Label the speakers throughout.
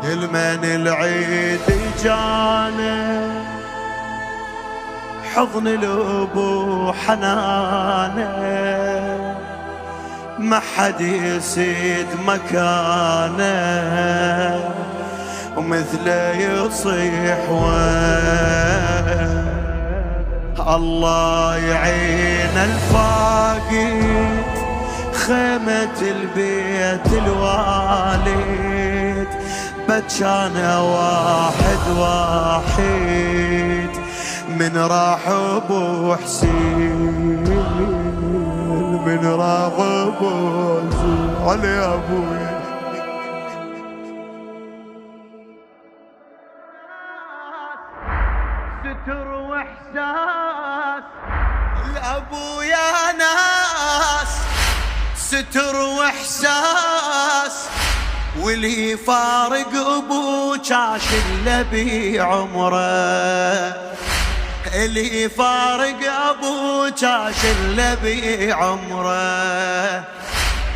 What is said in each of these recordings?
Speaker 1: المن العيد جانا حضن الابو حنانه ما حد يسيد مكانه ومثله يصيح الله يعين الفاقد خيمة البيت الوالد بجانا واحد واحد من راح ابو حسين من راح ابو حسين علي ابوي ستر واحساس الابو يا ناس ستر واحساس واللي فارق ابو جاش اللي بعمره اللي فارق ابو جاش اللي بعمره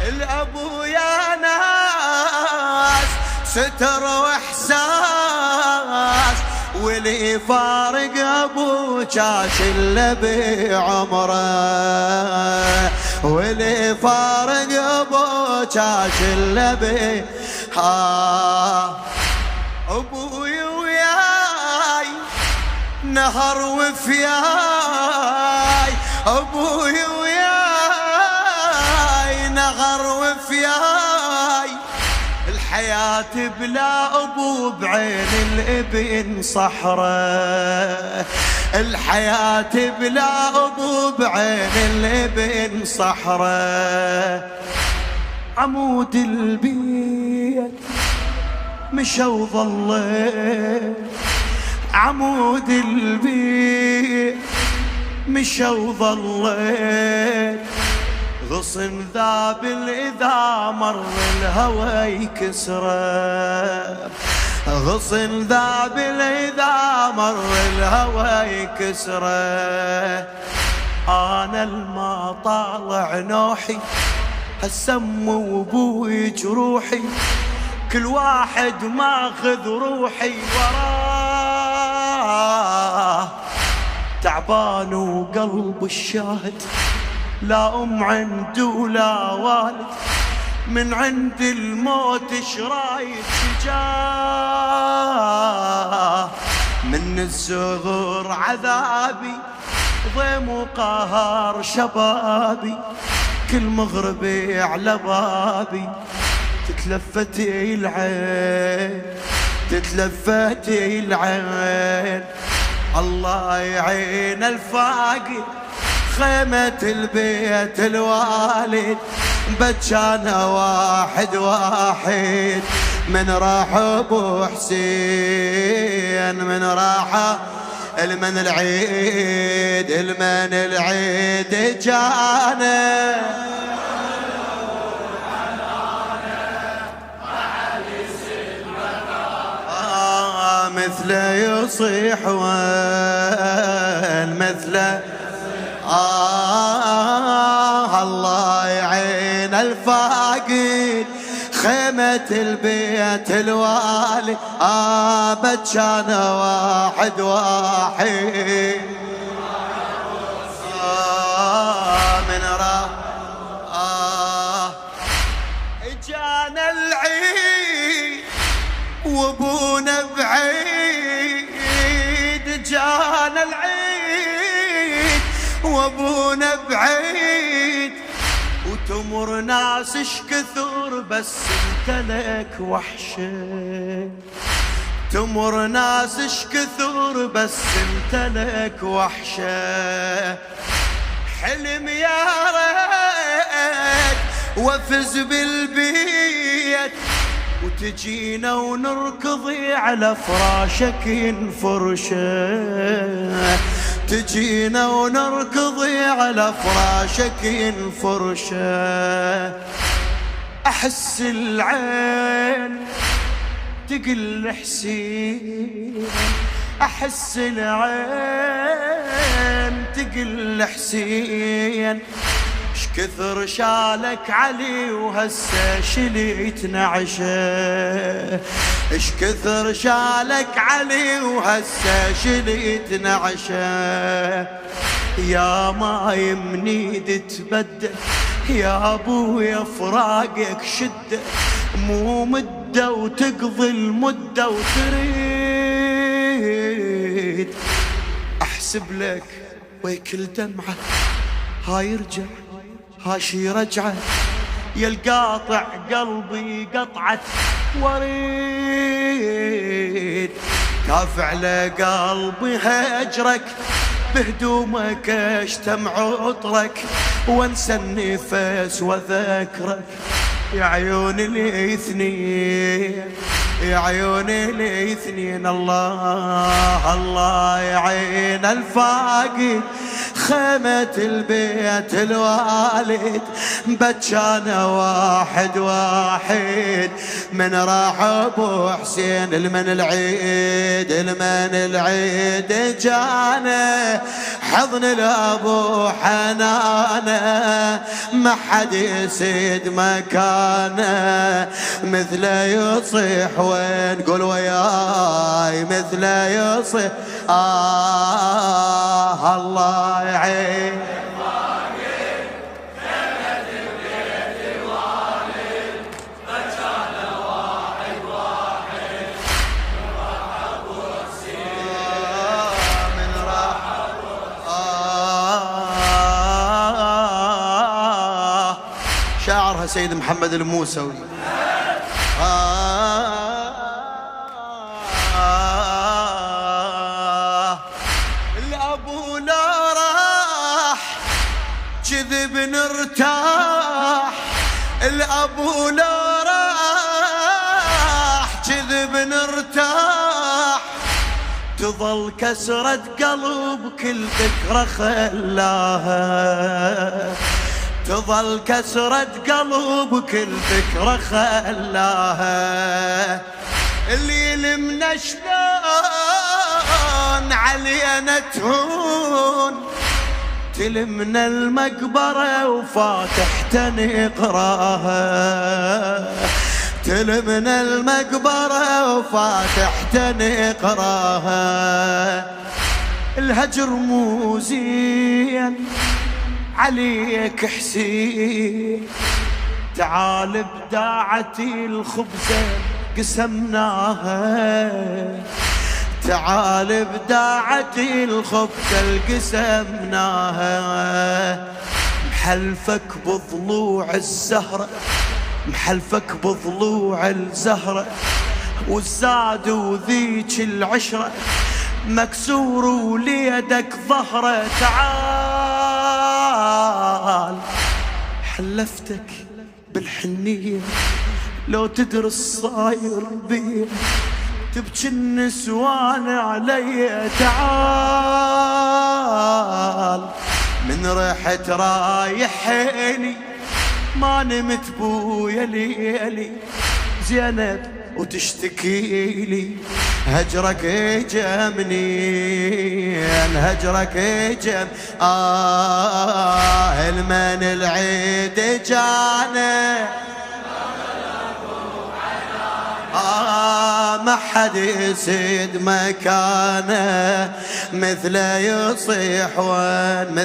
Speaker 1: الابو يا ناس ستر واحساس واللي فارق ابو جاش اللي بعمره واللي فارق ابو جاش اللي ابوي وياي نهر وفياي ابوي وياي نهر وفياي الحياة بلا ابو بعين الابن صحراء الحياة بلا ابو بعين الابن صحراء عمود البيت مشى وظل عمود البيت مشى وظل غصن ذابل إذا مر الهوى يكسره غصن ذابل إذا مر الهوى يكسره أنا الما طالع نوحي هالسم وبوي جروحي كل واحد ماخذ روحي وراه تعبان وقلب الشاهد لا أم عنده ولا والد من عند الموت شرايط شجاه من الصغر عذابي ضيم وقهر شبابي كل مغربي على بابي تتلفتي العين تتلفتي العين الله يعين الفاقد خيمة البيت الوالد بجانا واحد واحد من راح ابو حسين من راح المن العيد المن العيد جانا مثله يصيح مثله الله يعين الفاقد خيمة البيت الوالي بجانا واحد واحد من راح جانا العيد وابونا بعيد جانا العيد وابونا بعيد وتمر ناس اش كثر بس انت لك وحشه تمر ناس اش كثر بس انت لك وحشه حلم يا ريت وافز بالبيت وتجينا ونركضي على فراشك ينفرشه تجينا ونركضي على فراشك ينفرشه احس العين تقل حسين احس العين تقل حسين كثر شالك علي وهسه شليت نعشه، اش كثر شالك علي وهسه شليت نعشه. يا ما يمنيد تبدل يا ابويا فراقك شده، مو مده وتقضي المده وتريد. احسب لك ويكل دمعه هاي يرجع هاشي رجعه، يا القاطع قلبي قطعت وريد. كاف على قلبي هجرك بهدومك اشتم عطرك، وانسى النفس وذكرك يا عيون الاثنين، يا عيون الاثنين. الله الله يعين الفاقد خيمة البيت الوالد، بجانا واحد واحد من راح ابو حسين. المن العيد المن العيد جانا حضن الابو حنانه، ما حد يسيد مكانه مثله يصيح. وين قول وياي مثله يصيح. الله يعين شاعرها سيد محمد الموسوي. الأبو لا راح كذب نرتاح، الأبو لا راح كذب نرتاح. تظل كسرة قلب كل ذكرى خلاها، تظل كسرة قلب كل ذكرى خلاها. اللي لمنا شلون علينا تهون، تلمنا المقبرة وفاتحة نقراها، تلمنا المقبرة وفاتحة نقراها. الهجر مو زين عليك حسين، تعال بداعتي الخبزة قسمناها، تعال بداعتي الخبزة قسمناها. محلفك بضلوع الزهرة، محلفك بضلوع الزهرة، والزاد وذيك العشرة مكسور وليدك ظهره. تعال حلفتك بالحنية لو تدري الصاير بيه، تبكي النسوان علي. تعال من ريحة رايحيني ما نمت بويا ليلي زينب وتشتكي لي، هجرك جمني هجرك جم. المن العيد جانا ما حد يسيد مكانه مثله يصيح. وين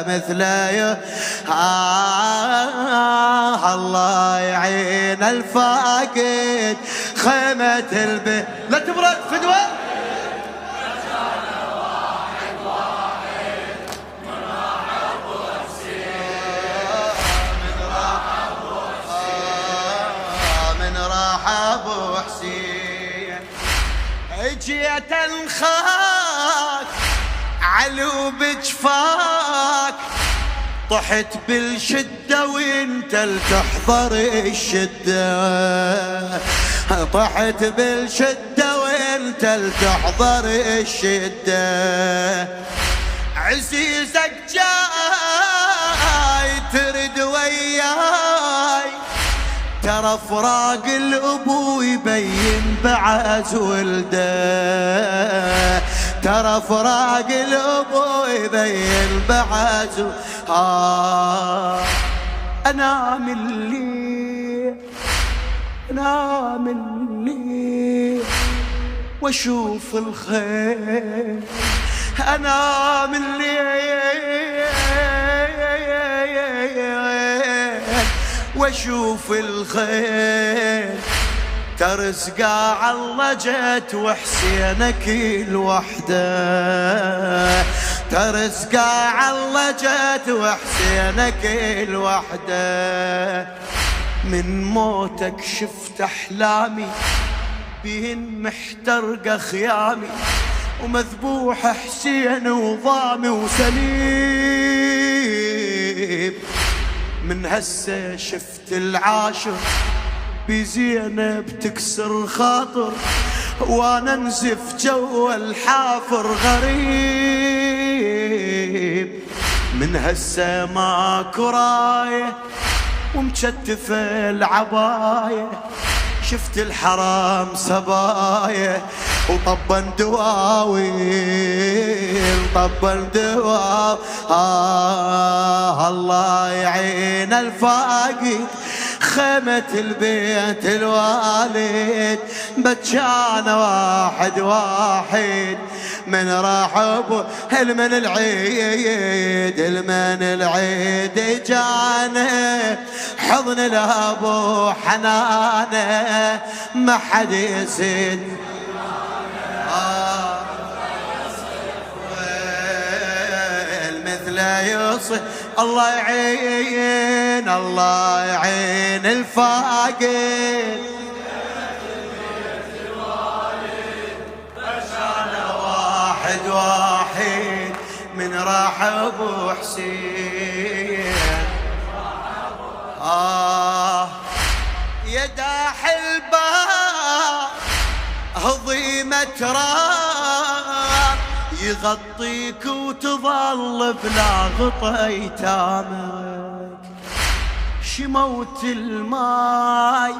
Speaker 1: مثله الله يعين الفاقد خيمة البيت. لا تبرد فدوة ابو حسين. اجيت انخاك علو بجفاك، طحت بالشدة وانت لتحضر الشدة، طحت بالشدة وانت لتحضر الشدة. عزيزك جاي ترد وياي، ترى فراق الابو يبين بعز ولده، ترى فراق الابو يبين بعزو. انام الليل انام الليل واشوف الخير، انام الليل واشوف الخير، ترزقا الله جت وحسينك الوحده، ترزقا الله جت وحسينك الوحده. من موتك شفت احلامي بهن محترقه خيامي، ومذبوح حسين وضامي وسليم. من هسه شفت العاشر بزينب تكسر خاطر، وانا نزف جو الحافر غريب. من هسه ماكو رايه ومشتفه العبايه، شفت الحرام سبايه وطبا دواويل طبا دواويل. الله يعين الفاقد خيمة البيت الوالد، بجانا واحد واحد من راح ابو المن العيد، المن العيد جانا حضن الابو حنانه ما حد يسد. المثل يصيح الله يعين الله يعين الفاقد، واحد واحد من راح ابو حسين. يا داح الباب هضيمة تراب، يغطيك وتظل بلا غطا ايتامك. شي موت الماي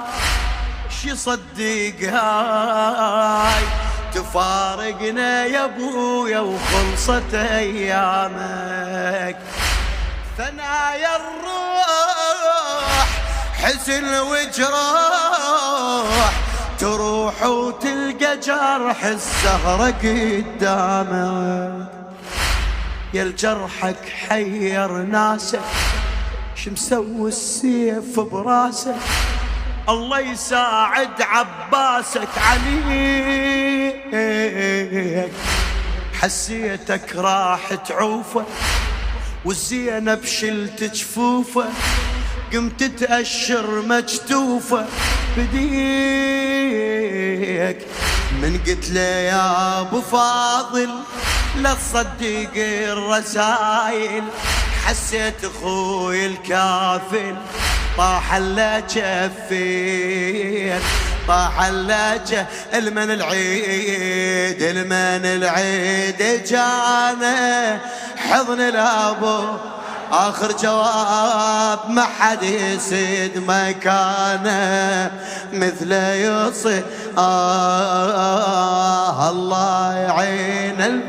Speaker 1: شي صدق هاي، تفارقنا يا ابويا وخلصت ايامك. ثنايا الروح حزن وجراح، تروح وتلقى جرح السهرة قدامك. يا الجرحك حير ناسك شمسوي السيف براسك، الله يساعد عباسك عليك. حسيتك راح تعوفه والزينب شلت جفوفه، قمت تأشر مجتوفه بديك. من قلت له يا ابو فاضل لا تصدق الرسايل، حسيت اخوي الكافل طاح على جفين طاح على المن العيد المن العيد جانا حضن الابو. آخر جواب ما حد يسد مكانه مثله يصيح. الله يعين